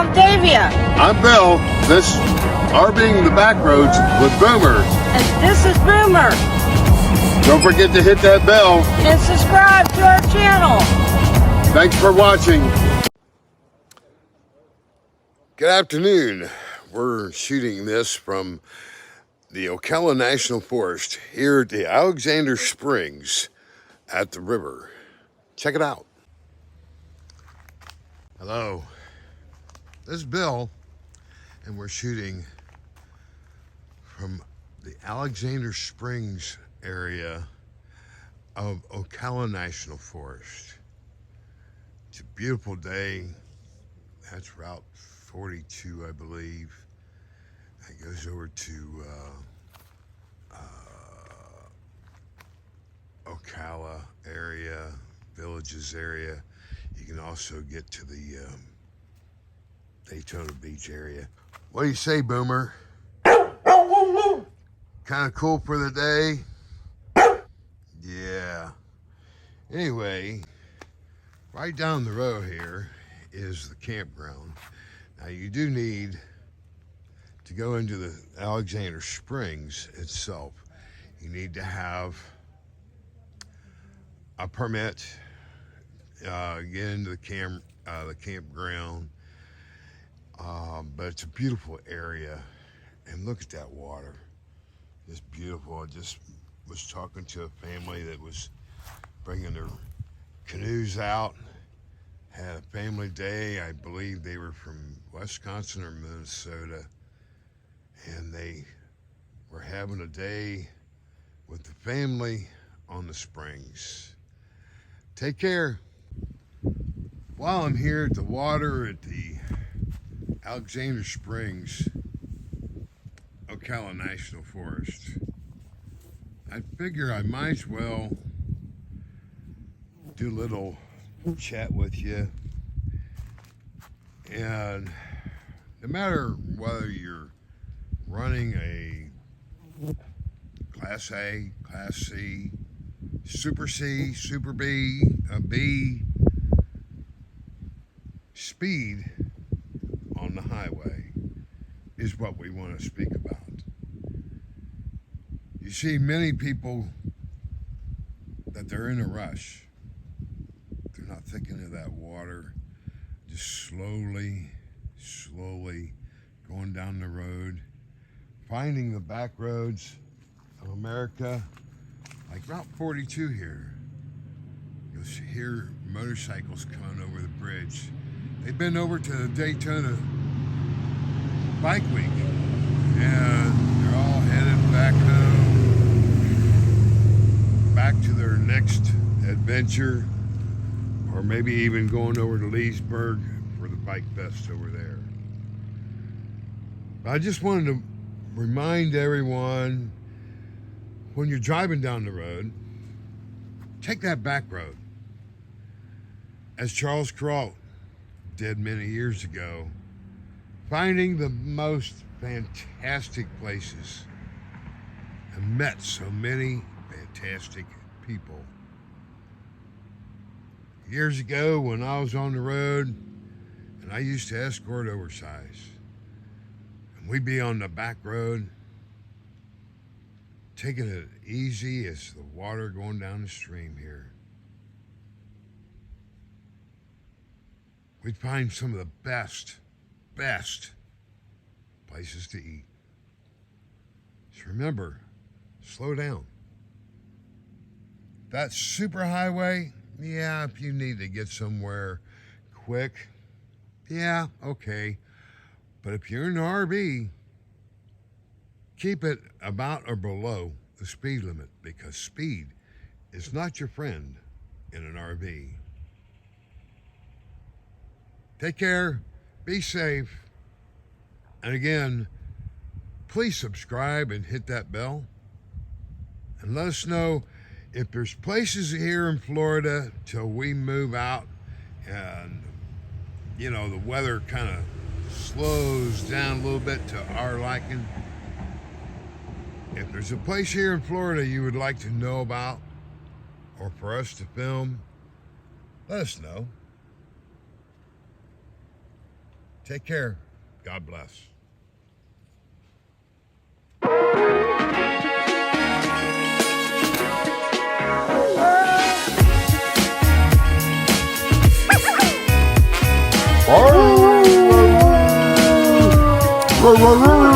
I'm Davia. I'm Bill. This RV'ing the back roads with Boomer. And this is Boomer. Don't forget to hit that bell. And subscribe to our channel. Thanks for watching. Good afternoon. We're shooting this from the Ocala National Forest here at the Alexander Springs at the river. Check it out. Hello. This is Bill, and we're shooting from the Alexander Springs area of Ocala National Forest. It's a beautiful day. That's Route 42, I believe. That goes over to Ocala area, Villages area. You can also get to the Daytona Beach area. What do you say, Boomer? Kind of cool for the day? Yeah. Anyway, right down the road here is the campground. Now you do need to go into the Alexander Springs itself. You need to have a permit, get into the campground. But it's a beautiful area, and look at that water. It's beautiful. I just was talking to a family that was bringing their canoes out, had a family day. I believe they were from Wisconsin or Minnesota, and they were having a day with the family on the springs. Take care. While I'm here at the water at the Alexander Springs, Ocala National Forest, I figure I might as well do a little chat with you. And no matter whether you're running a Class A, Class C, Super C, Super B, a B, speed on the highway is what we want to speak about. You see many people that they're in a rush. They're not thinking of that water, just slowly going down the road, finding the back roads of America, like Route 42 here. You'll hear motorcycles coming over the bridge. They've been over to the Daytona Bike Week, and they're all headed back home, back to their next adventure, or maybe even going over to Leesburg for the Bike Fest over there. But I just wanted to remind everyone, when you're driving down the road, take that back road. As Charles Kuralt did many years ago, finding the most fantastic places, and met so many fantastic people. Years ago when I was on the road, and I used to escort oversize, and we'd be on the back road, taking it easy as the water going down the stream here. We'd find some of the best places to eat. Just remember, slow down. That super highway, yeah, if you need to get somewhere quick, yeah, okay. But if you're in an RV, keep it about or below the speed limit, because speed is not your friend in an RV. Take care, be safe, and again, please subscribe and hit that bell, and let us know if there's places here in Florida till we move out and, you know, the weather kind of slows down a little bit to our liking. If there's a place here in Florida you would like to know about, or for us to film, let us know. Take care. God bless. Whoa, whoa, whoa.